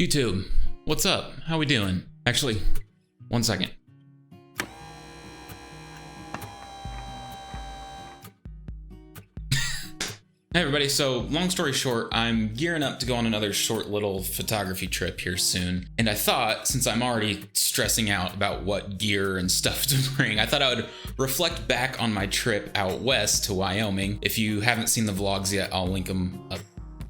YouTube, what's up? How we doing? Actually, one second. Hey everybody, so long story short, I'm gearing up to go on another short little photography trip here soon. And I thought, since I'm already stressing out about what gear and stuff to bring, I thought I would reflect back on my trip out west to Wyoming. If you haven't seen the vlogs yet, I'll link them up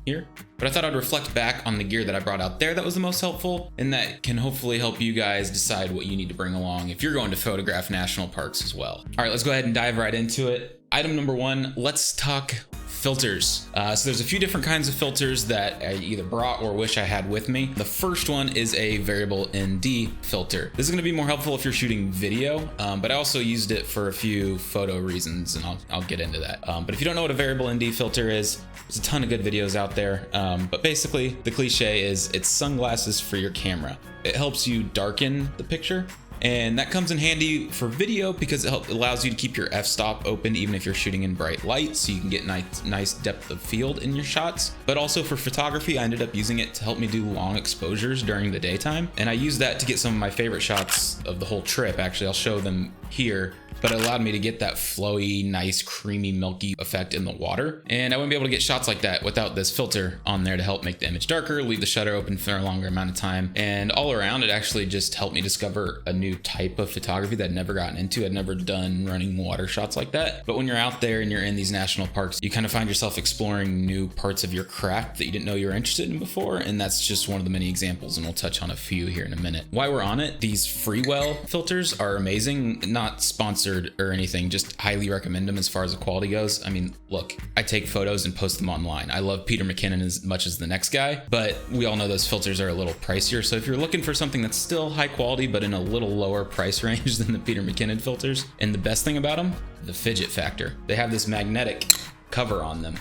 here. But I thought I'd reflect back on the gear that I brought out there that was the most helpful, and that can hopefully help you guys decide what you need to bring along if you're going to photograph national parks as well. All right, let's go ahead and dive right into it. Item number one, let's talk filters. So there's a few different kinds of filters that I either brought or wish I had with me. The first one is a variable ND filter. This is gonna be more helpful if you're shooting video, but I also used it for a few photo reasons, and I'll get into that. But if you don't know what a variable ND filter is, there's a ton of good videos out there. But basically, the cliche is it's sunglasses for your camera. It helps you darken the picture. And that comes in handy for video because it allows you to keep your f-stop open even if you're shooting in bright light, so you can get nice depth of field in your shots. But also for photography, I ended up using it to help me do long exposures during the daytime. And I used that to get some of my favorite shots of the whole trip. Actually, I'll show them here. But it allowed me to get that flowy, nice, creamy, milky effect in the water. And I wouldn't be able to get shots like that without this filter on there to help make the image darker, leave the shutter open for a longer amount of time. And all around, it actually just helped me discover a new type of photography that I'd never gotten into. I'd never done running water shots like that. But when you're out there and you're in these national parks, you kind of find yourself exploring new parts of your craft that you didn't know you were interested in before. And that's just one of the many examples, and we'll touch on a few here in a minute. While we're on it, these Freewell filters are amazing, not sponsored or anything, just highly recommend them as far as the quality goes. I mean, look, I take photos and post them online. I love Peter McKinnon as much as the next guy, but we all know those filters are a little pricier. So if you're looking for something that's still high quality, but in a little lower price range than the Peter McKinnon filters, and the best thing about them, the fidget factor. They have this magnetic cover on them.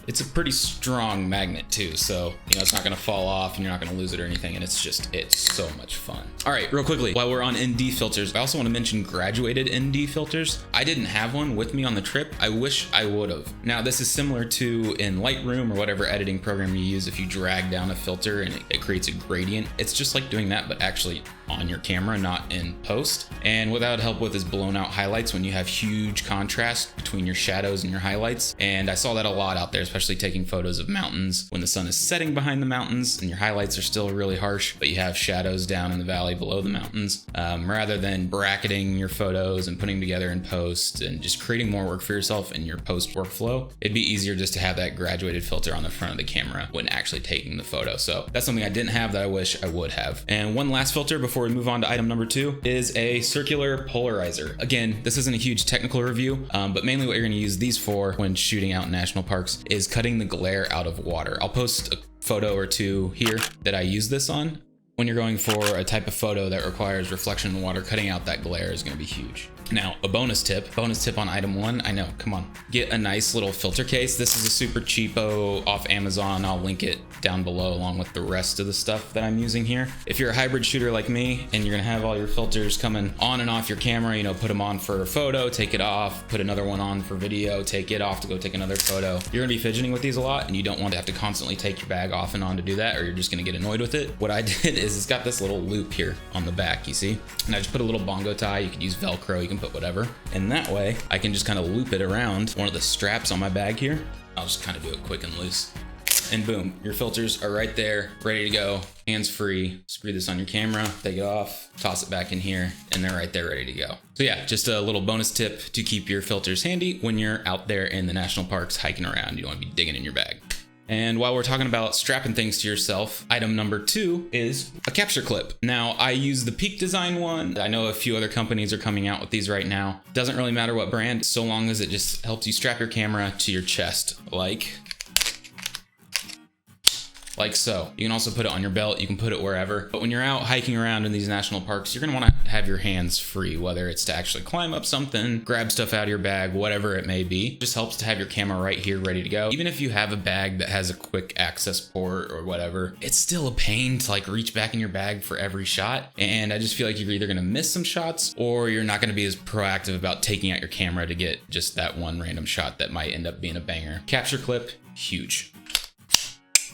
It's a pretty strong magnet too, so it's not gonna fall off and you're not gonna lose it or anything, and it's so much fun. All right, real quickly, while we're on ND filters, I also want to mention graduated ND filters. I didn't have one with me on the trip. I wish I would have. Now, this is similar to in Lightroom or whatever editing program you use. If you drag down a filter and it creates a gradient, it's just like doing that, but actually on your camera, not in post. And what that would help with is blown out highlights when you have huge contrast between your shadows and your highlights. And I saw that a lot out there, especially taking photos of mountains when the sun is setting behind the mountains and your highlights are still really harsh, but you have shadows down in the valley below the mountains. Rather than bracketing your photos and putting them together in post and just creating more work for yourself in your post workflow, it'd be easier just to have that graduated filter on the front of the camera when actually taking the photo. So that's something I didn't have that I wish I would have. And one last filter before we move on to item number two is a circular polarizer. Again, this isn't a huge technical review, but mainly what you're going to use these for when shooting out in national parks is cutting the glare out of water. I'll post a photo or two here that I use this on. When you're going for a type of photo that requires reflection in the water, cutting out that glare is going to be huge. Now, a bonus tip on item one. I know, come on. Get a nice little filter case. This is a super cheapo off Amazon. I'll link it down below along with the rest of the stuff that I'm using here. If you're a hybrid shooter like me and you're gonna have all your filters coming on and off your camera, put them on for a photo, take it off, put another one on for video, take it off to go take another photo. You're gonna be fidgeting with these a lot and you don't want to have to constantly take your bag off and on to do that, or you're just gonna get annoyed with it. What I did is it's got this little loop here on the back, you see? And I just put a little bongo tie. You can use Velcro, you can put whatever. And that way I can just kind of loop it around one of the straps on my bag here. I'll just kind of do it quick and loose. And boom, your filters are right there, ready to go, hands-free. Screw this on your camera, take it off, toss it back in here, and they're right there ready to go. So yeah, just a little bonus tip to keep your filters handy when you're out there in the national parks hiking around. You don't want to be digging in your bag. And while we're talking about strapping things to yourself, item number two is a capture clip. Now, I use the Peak Design one. I know a few other companies are coming out with these right now. Doesn't really matter what brand, so long as it just helps you strap your camera to your chest, like so. You can also put it on your belt, you can put it wherever. But when you're out hiking around in these national parks, you're gonna wanna have your hands free, whether it's to actually climb up something, grab stuff out of your bag, whatever it may be. It just helps to have your camera right here ready to go. Even if you have a bag that has a quick access port or whatever, it's still a pain to reach back in your bag for every shot. And I just feel like you're either gonna miss some shots or you're not gonna be as proactive about taking out your camera to get just that one random shot that might end up being a banger. Capture clip, huge.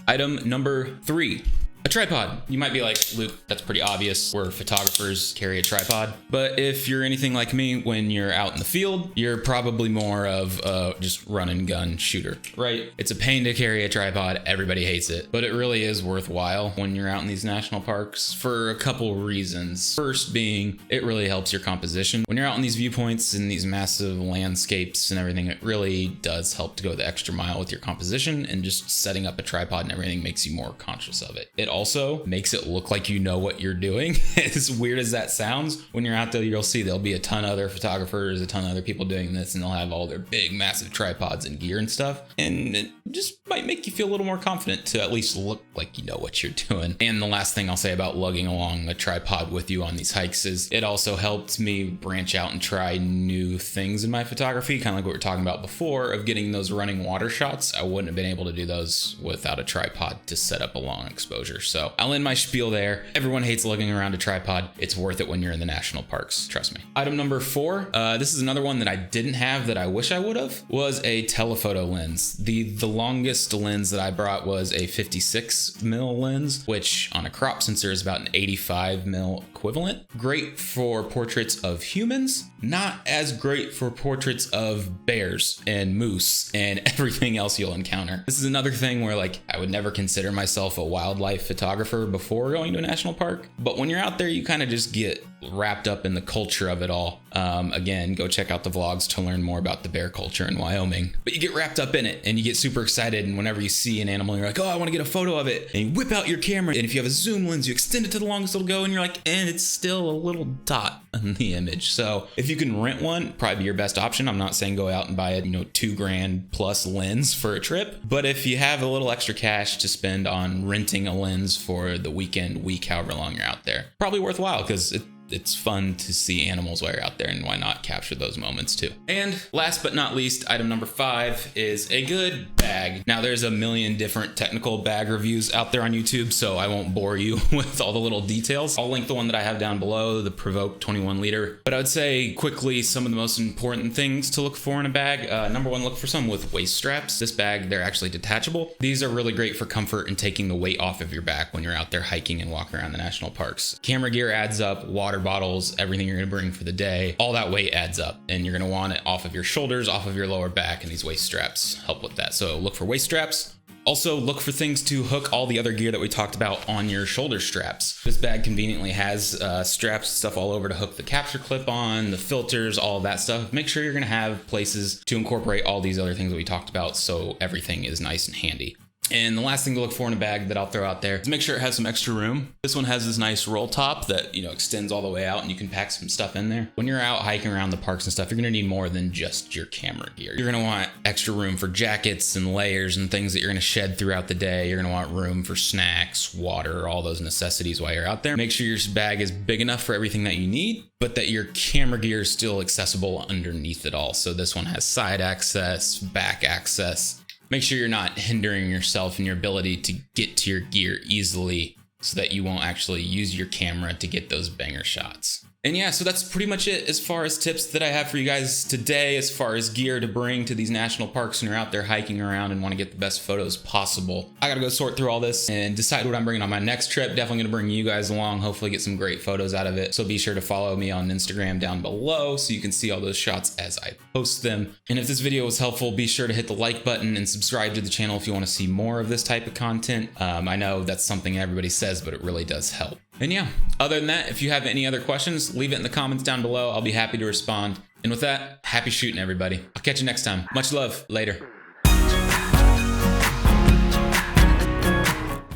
Item number 3 A tripod. You might be like, Luke, that's pretty obvious. We're photographers, carry a tripod. But if you're anything like me, when you're out in the field, you're probably more of a just run and gun shooter, right? It's a pain to carry a tripod. Everybody hates it, but it really is worthwhile when you're out in these national parks for a couple reasons. First being, it really helps your composition. When you're out in these viewpoints and these massive landscapes and everything, it really does help to go the extra mile with your composition, and just setting up a tripod and everything makes you more conscious of it. It also makes it look like you know what you're doing. As weird as that sounds, when you're out there, you'll see there'll be a ton of other photographers, a ton of other people doing this, and they'll have all their big, massive tripods and gear and stuff. And it just might make you feel a little more confident to at least look like you know what you're doing. And the last thing I'll say about lugging along a tripod with you on these hikes is it also helped me branch out and try new things in my photography, kind of like what we were talking about before, of getting those running water shots. I wouldn't have been able to do those without a tripod to set up a long exposure. So I'll end my spiel there. Everyone hates lugging around a tripod. It's worth it when you're in the national parks, trust me. Item number 4, this is another one that I didn't have that I wish I would have, was a telephoto lens. The longest lens that I brought was a 56mm lens, which on a crop sensor is about an 85mm equivalent. Great for portraits of humans, not as great for portraits of bears and moose and everything else you'll encounter. This is another thing where, like, I would never consider myself a wildlife photographer before going to a national park, but when you're out there, you kind of just get wrapped up in the culture of it all. Again, go check out the vlogs to learn more about the bear culture in Wyoming. But you get wrapped up in it and you get super excited, and whenever you see an animal, you're like, oh, I want to get a photo of it. And you whip out your camera, and if you have a zoom lens, you extend it to the longest it'll go, and you're like, and it's still a little dot in the image. So if you can rent one, probably be your best option. I'm not saying go out and buy a $2,000 plus lens for a trip, but if you have a little extra cash to spend on renting a lens for the weekend, week, however long you're out there, probably worthwhile, because it's fun to see animals while you're out there, and why not capture those moments too. And last but not least, item number 5 is a good bag. Now, there's a million different technical bag reviews out there on YouTube, so I won't bore you with all the little details. I'll link the one that I have down below, the Provoke 21 liter. But I would say quickly some of the most important things to look for in a bag. Number 1, look for some with waist straps. This bag, they're actually detachable. These are really great for comfort and taking the weight off of your back when you're out there hiking and walking around the national parks. Camera gear adds up, water bottles, everything you're going to bring for the day, all that weight adds up, and you're going to want it off of your shoulders, off of your lower back, and these waist straps help with that. So look for waist straps. Also, look for things to hook all the other gear that we talked about on your shoulder straps. This bag conveniently has straps, stuff all over to hook the capture clip on, the filters, all of that stuff. Make sure you're going to have places to incorporate all these other things that we talked about, so everything is nice and handy. And the last thing to look for in a bag that I'll throw out there is make sure it has some extra room. This one has this nice roll top that, extends all the way out, and you can pack some stuff in there. When you're out hiking around the parks and stuff, you're gonna need more than just your camera gear. You're gonna want extra room for jackets and layers and things that you're gonna shed throughout the day. You're gonna want room for snacks, water, all those necessities while you're out there. Make sure your bag is big enough for everything that you need, but that your camera gear is still accessible underneath it all. So this one has side access, back access. Make sure you're not hindering yourself in your ability to get to your gear easily, so that you won't actually use your camera to get those banger shots. And yeah, so that's pretty much it as far as tips that I have for you guys today, as far as gear to bring to these national parks when you're out there hiking around and want to get the best photos possible. I gotta go sort through all this and decide what I'm bringing on my next trip. Definitely gonna bring you guys along, hopefully get some great photos out of it. So be sure to follow me on Instagram down below so you can see all those shots as I post them. And if this video was helpful, be sure to hit the like button and subscribe to the channel if you want to see more of this type of content. I know that's something everybody says, but it really does help. And yeah, other than that, if you have any other questions, leave it in the comments down below. I'll be happy to respond. And with that, happy shooting, everybody. I'll catch you next time. Much love. Later.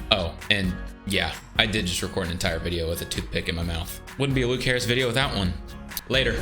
Oh, and yeah, I did just record an entire video with a toothpick in my mouth. Wouldn't be a Luke Harris video without one. Later.